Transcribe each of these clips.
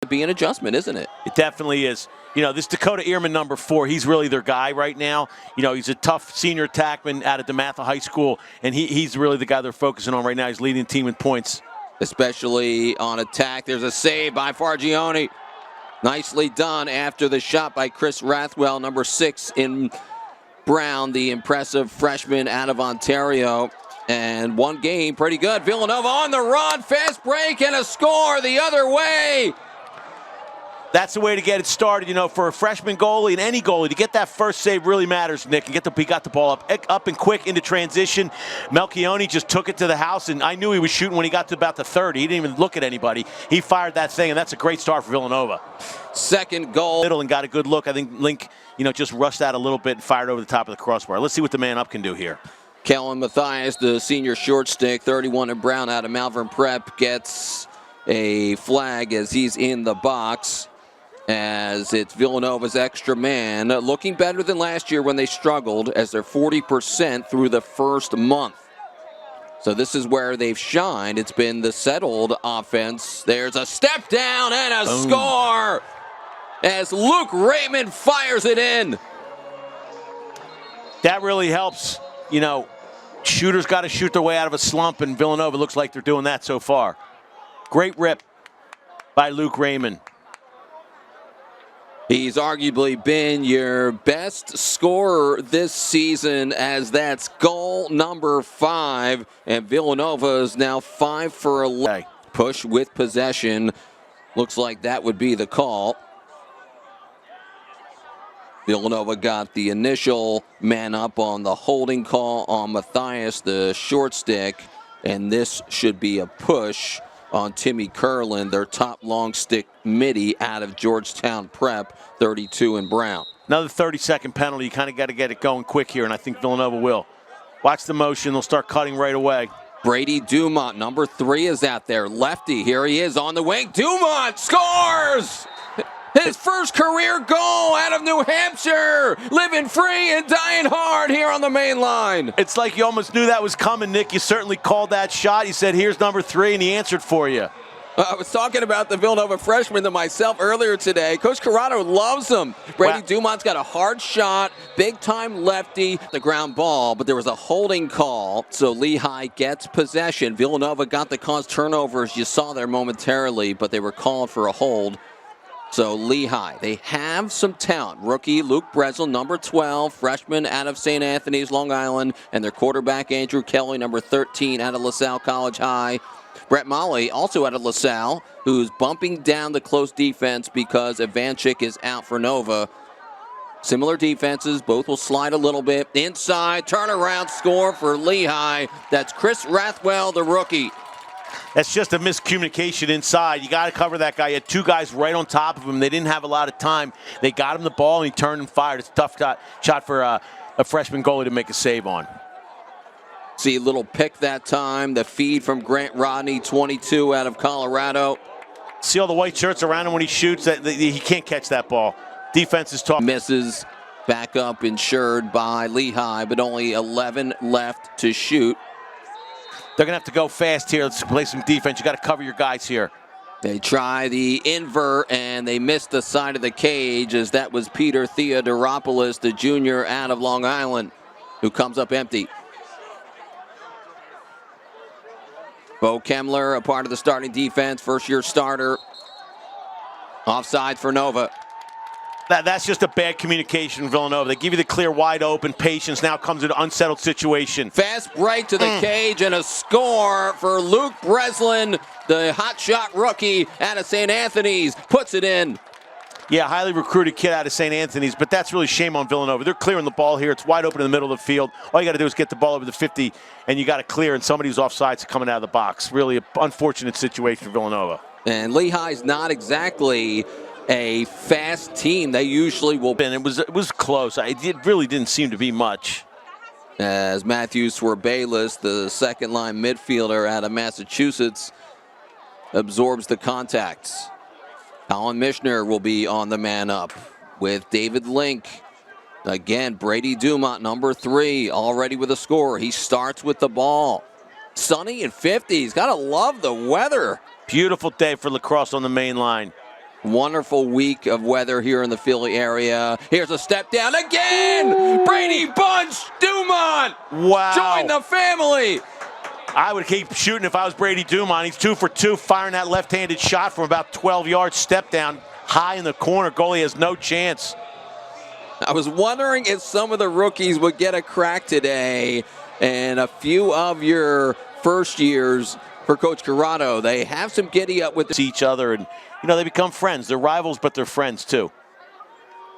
to be an adjustment, isn't it? It definitely is. You know, this Dakota Ehrman, number 4, he's really their guy right now. You know, he's a tough senior attackman out of DeMatha High School, and he's really the guy they're focusing on right now. He's leading the team in points. Especially on attack. There's a save by Fargione. Nicely done after the shot by Chris Rathwell, number 6 in Brown, the impressive freshman out of Ontario. And one game, pretty good. Villanova on the run, fast break, and a score the other way. That's the way to get it started, you know, for a freshman goalie and any goalie. To get that first save really matters, Nick. And he got the ball up and quick into transition. Melchione just took it to the house, and I knew he was shooting when he got to about the 30. He didn't even look at anybody. He fired that thing, and that's a great start for Villanova. Second goal. Middle and got a good look. I think Link, you know, just rushed out a little bit and fired over the top of the crossbar. Let's see what the man up can do here. Kellen Mathias, the senior short stick, 31 in Brown out of Malvern Prep, gets a flag as he's in the box. As it's Villanova's extra man, looking better than last year when they struggled, as they're 40% through the first month. So this is where they've shined. It's been the settled offense. There's a step down and a score as Luke Raymond fires it in. That really helps. You know, shooters got to shoot their way out of a slump, and Villanova looks like they're doing that so far. Great rip by Luke Raymond. He's arguably been your best scorer this season, as that's goal number 5. And Villanova is now 5 for 11. Push with possession. Looks like that would be the call. Villanova got the initial man up on the holding call on Mathias, the short stick. And this should be a push on Timmy Curlin, their top long stick midi out of Georgetown Prep, 32 in Brown. Another 30-second penalty. You kind of got to get it going quick here, and I think Villanova will. Watch the motion. They'll start cutting right away. Brady Dumont, number 3, is out there. Lefty, here he is on the wing. Dumont scores! His first career goal out of New Hampshire. Living free and dying hard here on the main line. It's like you almost knew that was coming, Nick. You certainly called that shot. You said, here's number 3, and he answered for you. I was talking about the Villanova freshman to myself earlier today. Coach Corrado loves him. Brady Dumont's got a hard shot, big-time lefty, the ground ball, but there was a holding call, so Lehigh gets possession. Villanova got the cause turnovers you saw there momentarily, but they were called for a hold. So Lehigh, they have some talent. Rookie Luke Breslin, number 12, freshman out of St. Anthony's, Long Island, and their quarterback Andrew Kelly, number 13, out of LaSalle College High. Brett Molly, also out of LaSalle, who's bumping down the close defense because Ivanchik is out for Nova. Similar defenses, both will slide a little bit. Inside, turnaround score for Lehigh. That's Chris Rathwell, the rookie. That's just a miscommunication inside. You got to cover that guy. You had 2 guys right on top of him. They didn't have a lot of time. They got him the ball, and he turned and fired. It's a tough shot for a freshman goalie to make a save on. See a little pick that time. The feed from Grant Rodney, 22, out of Colorado. See all the white shirts around him when he shoots? He can't catch that ball. Defense is tough. Misses. Back up insured by Lehigh, but only 11 left to shoot. They're going to have to go fast here. Let's play some defense. You got to cover your guys here. They try the invert, and they miss the side of the cage, as that was Peter Theodoropoulos, the junior out of Long Island, who comes up empty. Bo Kemmler, a part of the starting defense, first-year starter. Offside for Nova. That's just a bad communication from Villanova. They give you the clear, wide open. Patience now comes into an unsettled situation. Fast break to the cage and a score for Luke Breslin, the hotshot rookie out of St. Anthony's. Puts it in. Yeah, highly recruited kid out of St. Anthony's, but that's really shame on Villanova. They're clearing the ball here. It's wide open in the middle of the field. All you got to do is get the ball over the 50, and you got to clear, and somebody's offsides coming out of the box. Really an unfortunate situation for Villanova. And Lehigh's not exactly a fast team. They usually will. And it was close. It really didn't seem to be much. As Matthew Swerbalis, the second-line midfielder out of Massachusetts, absorbs the contacts. Colin Mishner will be on the man up with David Link. Again, Brady Dumont, number 3, already with a score. He starts with the ball. Sunny and 50s. Gotta love the weather. Beautiful day for lacrosse on the main line. Wonderful week of weather here in the Philly area. Here's a step down again. Brady Bunch Dumont. Wow. Join the family. I would keep shooting if I was Brady Dumont. He's 2 for 2, firing that left-handed shot from about 12 yards, step down, high in the corner. Goalie has no chance. I was wondering if some of the rookies would get a crack today, and a few of your first years for Coach Corrado, they have some giddy up with each other, and they become friends. They're rivals, but they're friends too.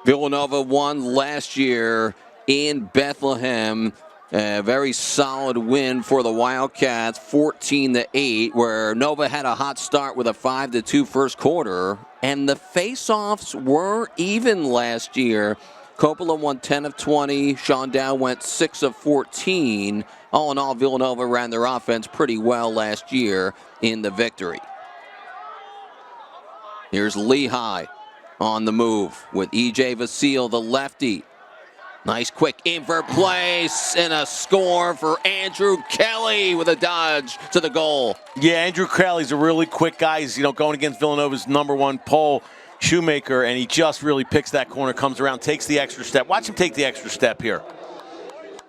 Villanova won last year in Bethlehem. A very solid win for the Wildcats, 14-8, where Nova had a hot start with a 5-2 first quarter. And the face-offs were even last year. Coppola won 10 of 20. Sean Dow went 6 of 14. All in all, Villanova ran their offense pretty well last year in the victory. Here's Lehigh on the move with E.J. Vasile, the lefty. Nice quick invert place and a score for Andrew Kelly with a dodge to the goal. Yeah, Andrew Kelly's a really quick guy. He's going against Villanova's #1 pole Shoemaker, and he just really picks that corner, comes around, takes the extra step. Watch him take the extra step here.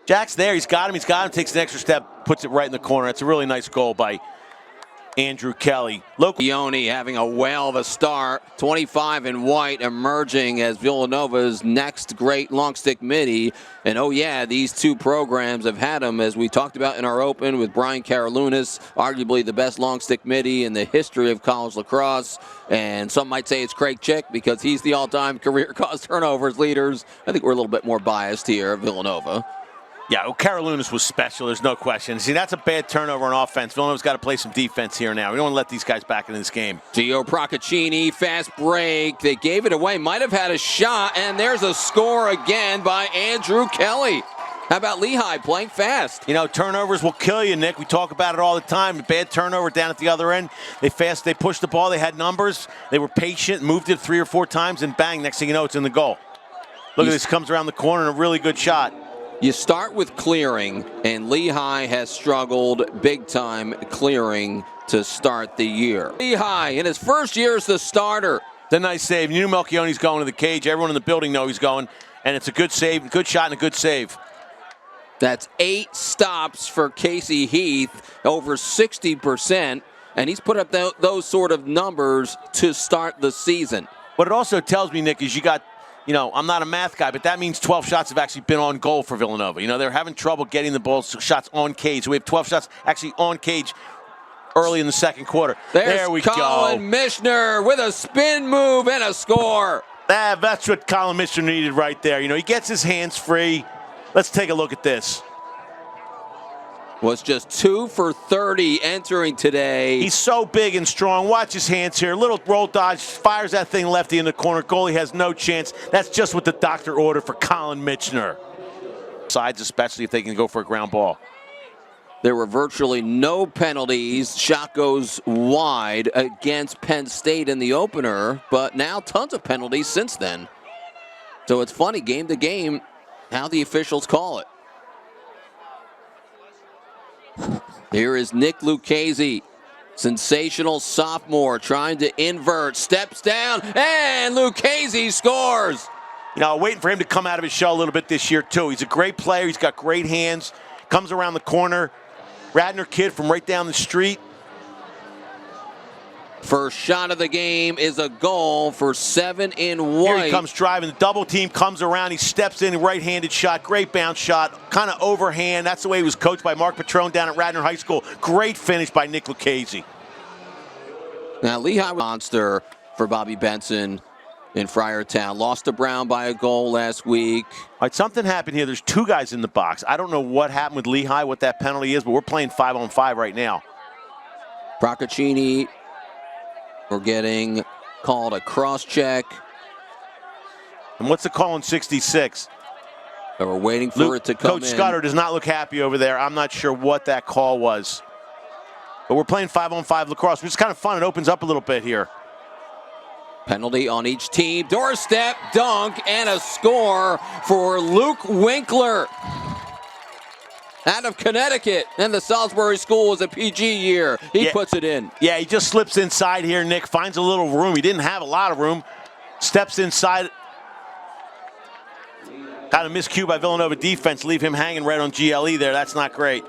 Jack's there. He's got him, takes the extra step, puts it right in the corner. It's a really nice goal by Andrew Kelly. Ione having a whale of a start. 25 in white emerging as Villanova's next great long stick midi. And oh yeah, these two programs have had them, as we talked about in our open with Brian Karalunas, arguably the best long stick midi in the history of college lacrosse. And some might say it's Craig Chick because he's the all-time career cause turnovers leaders. I think we're a little bit more biased here at Villanova. Yeah, well, Karalunas was special. There's no question. See, that's a bad turnover on offense. Villanova's got to play some defense here now. We don't want to let these guys back into this game. Gio Procaccini, fast break. They gave it away. Might have had a shot, and there's a score again by Andrew Kelly. How about Lehigh playing fast? Turnovers will kill you, Nick. We talk about it all the time. A bad turnover down at the other end. They pushed the ball. They had numbers. They were patient, moved it 3 or 4 times, and bang, next thing you know, it's in the goal. Look at this. Comes around the corner, and a really good shot. You start with clearing, and Lehigh has struggled big time clearing to start the year. Lehigh, in his first year as the starter. It's a nice save. You knew Melchione's going to the cage. Everyone in the building knows he's going, and it's a good save, good shot, and a good save. That's 8 stops for Casey Heath, over 60%, and he's put up those sort of numbers to start the season. What it also tells me, Nick, is you got, I'm not a math guy, but that means 12 shots have actually been on goal for Villanova. They're having trouble getting the ball shots on cage. So we have 12 shots actually on cage early in the second quarter. There we go. Colin Mishner with a spin move and a score. That's what Colin Mishner needed right there. He gets his hands free. Let's take a look at this. Was just 2 for 30 entering today. He's so big and strong. Watch his hands here. Little roll dodge, fires that thing lefty in the corner. Goalie has no chance. That's just what the doctor ordered for Colin Mishner. Sides, especially if they can go for a ground ball. There were virtually no penalties. Shot goes wide against Penn State in the opener, but now tons of penalties since then. So it's funny, game to game, how the officials call it. Here is Nick Lucchese, sensational sophomore, trying to invert, steps down, and Lucchese scores. Waiting for him to come out of his shell a little bit this year, too. He's a great player. He's got great hands. Comes around the corner. Radnor kid from right down the street. First shot of the game is a goal for 7 in white. Here he comes driving. The double team comes around. He steps in, right-handed shot. Great bounce shot. Kind of overhand. That's the way he was coached by Mark Petrone down at Radnor High School. Great finish by Nick Lucchese. Now, Lehigh monster for Bobby Benson in Friartown. Lost to Brown by a goal last week. All right, something happened here. There's 2 guys in the box. I don't know what happened with Lehigh, what that penalty is, but we're playing 5-on-5 right now. Procaccini, we're getting called a cross-check. And what's the call in 66? So we're waiting for it to come in. Coach Scudder does not look happy over there. I'm not sure what that call was. But we're playing 5-on-5 lacrosse, which is kind of fun. It opens up a little bit here. Penalty on each team. Doorstep, dunk, and a score for Luke Winkler. out of Connecticut. And the Salisbury School was a PG year. He puts it in. Yeah, he just slips inside here, Nick. Finds a little room. He didn't have a lot of room. Steps inside. Got a miscue by Villanova defense. Leave him hanging right on GLE there. That's not great.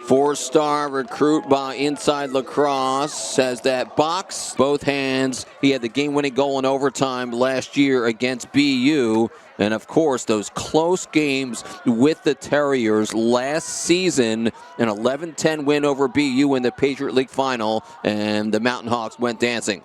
4-star recruit by Inside Lacrosse has that box, both hands. He had the game-winning goal in overtime last year against BU. And, of course, those close games with the Terriers last season, an 11-10 win over BU in the Patriot League final, and the Mountain Hawks went dancing.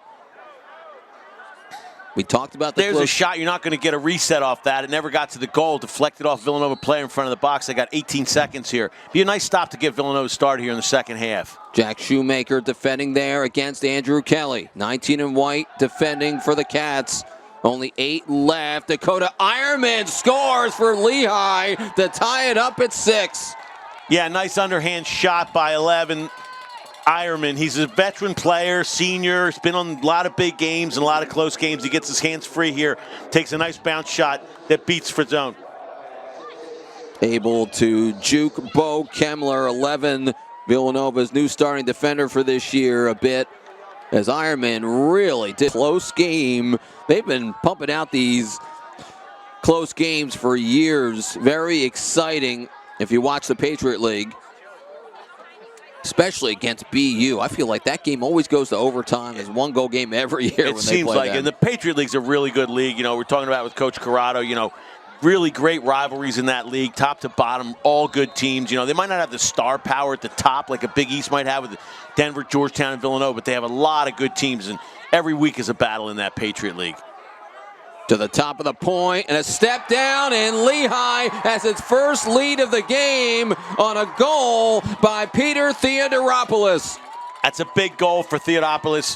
We talked about the There's a shot. You're not going to get a reset off that. It never got to the goal. Deflected off Villanova player in front of the box. They got 18 seconds here. Be a nice stop to get Villanova started here in the second half. Jack Shoemaker defending there against Andrew Kelly. 19 in white defending for the Cats. Only 8 left. Dakota Ironman scores for Lehigh to tie it up at 6. Yeah, nice underhand shot by 11. Ironman, he's a veteran player, senior. He's been on a lot of big games and a lot of close games. He gets his hands free here. Takes a nice bounce shot that beats for zone. Able to juke Bo Kemmler, 11. Villanova's new starting defender for this year a bit. As Ironman really did close game. They've been pumping out these close games for years. Very exciting if you watch the Patriot League. Especially against BU. I feel like that game always goes to overtime. There's one goal game every year when they play. It seems like, and the Patriot League's a really good league. You know, we're talking about with Coach Corrado, you know, really great rivalries in that league, top to bottom, all good teams. You know, they might not have the star power at the top like a Big East might have with Denver, Georgetown, and Villanova, but they have a lot of good teams, and every week is a battle in that Patriot League. To the top of the point, and a step down, and Lehigh has its first lead of the game on a goal by Peter Theodoropoulos. That's a big goal for Theodoropoulos.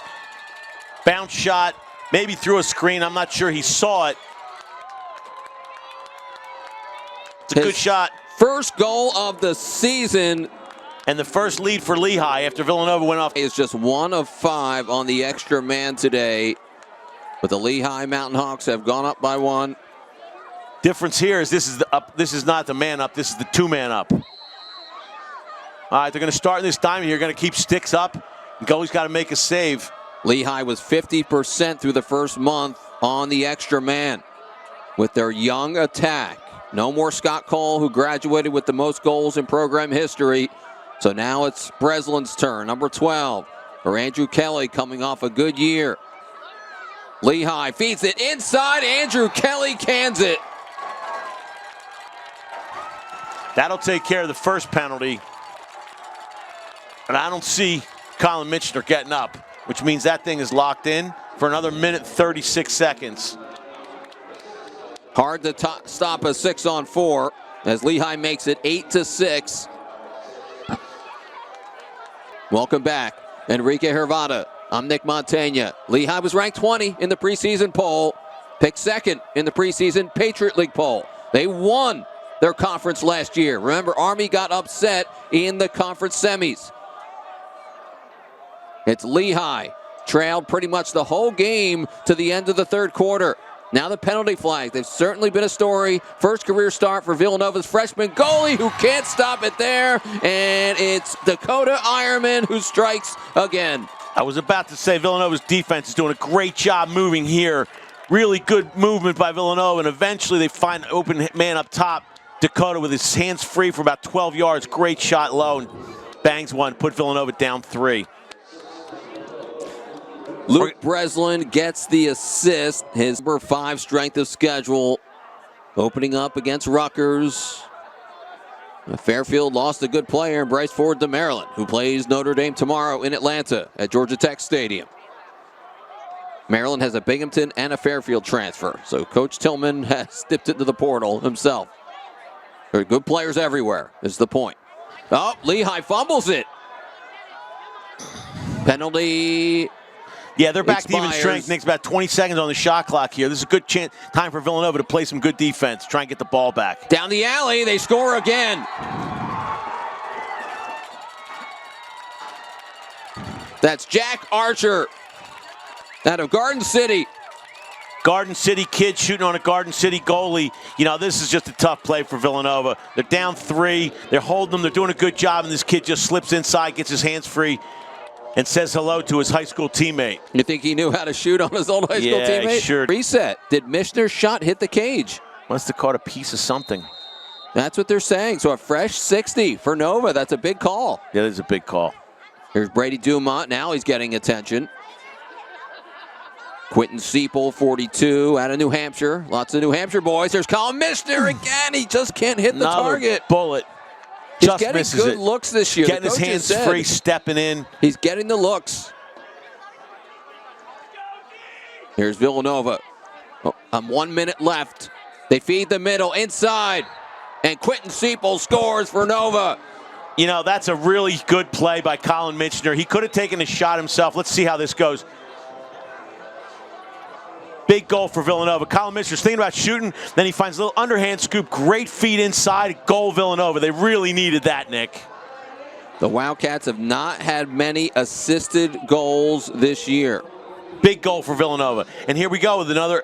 Bounce shot, maybe through a screen. I'm not sure he saw it. It's a good shot. First goal of the season. And the first lead for Lehigh after Villanova went off. Is just 1 of 5 on the extra man today. But the Lehigh Mountain Hawks have gone up by 1. Difference here is this is the up. This is not the man up. This is the 2-man up. All right, they're going to start in this diamond here. Going to keep sticks up. Goalie's got to make a save. Lehigh was 50% through the first month on the extra man with their young attack. No more Scott Cole, who graduated with the most goals in program history. So now it's Breslin's turn, number 12, for Andrew Kelly coming off a good year. Lehigh feeds it inside. Andrew Kelly cans it. That'll take care of the first penalty. And I don't see Colin Mitchner getting up, which means that thing is locked in for another minute 36 seconds. Hard to stop a 6-on-4 as Lehigh makes it 8-6. Welcome back, Enrique Hervada. I'm Nick Montaigne. Lehigh was ranked 20 in the preseason poll, picked second in the preseason Patriot League poll. They won their conference last year. Remember, Army got upset in the conference semis. It's Lehigh, trailed pretty much the whole game to the end of the third quarter. Now the penalty flag. They've certainly been a story. First career start for Villanova's freshman goalie who can't stop it there. And it's Dakota Ironman who strikes again. I was about to say Villanova's defense is doing a great job moving here. Really good movement by Villanova, and eventually they find an open man up top. Dakota with his hands free for about 12 yards. Great shot low and bangs one. Put Villanova down 3. Luke Breslin gets the assist. His number 5 strength of schedule. Opening up against Rutgers. Fairfield lost a good player, Bryce Ford to Maryland, who plays Notre Dame tomorrow in Atlanta at Georgia Tech Stadium. Maryland has a Binghamton and a Fairfield transfer, so Coach Tillman has dipped into the portal himself. There are good players everywhere, is the point. Oh, Lehigh fumbles it. Penalty. Yeah, they're back expires. to even strength. Nick's about 20 seconds on the shot clock here. This is a good time for Villanova to play some good defense, try and get the ball back. Down the alley, they score again. That's Jack Archer out of Garden City. Garden City kid shooting on a Garden City goalie. You know, this is just a tough play for Villanova. They're down 3. They're holding them. They're doing a good job, and this kid just slips inside, gets his hands free, and says hello to his high school teammate. You think he knew how to shoot on his old high school teammate? Yeah, sure. Reset. Did Michener's shot hit the cage? Must have caught a piece of something. That's what they're saying. So a fresh 60 for Nova. That's a big call. Yeah, that is a big call. Here's Brady Dumont. Now he's getting attention. Quentin Seipel, 42, out of New Hampshire. Lots of New Hampshire boys. There's Colin Michener again. He just can't hit the target. Bullet. He's Just getting misses good it. looks this year. Getting his hands free, stepping in. He's getting the looks. Here's Villanova. Oh, 1 minute left. They feed the middle, inside. And Quentin Seipel scores for Nova. You know, that's a really good play by Colin Michener. He could have taken a shot himself. Let's see how this goes. Big goal for Villanova. Colin Michener's thinking about shooting, then he finds a little underhand scoop, great feed inside, goal Villanova. They really needed that, Nick. The Wildcats have not had many assisted goals this year. Big goal for Villanova. And here we go with another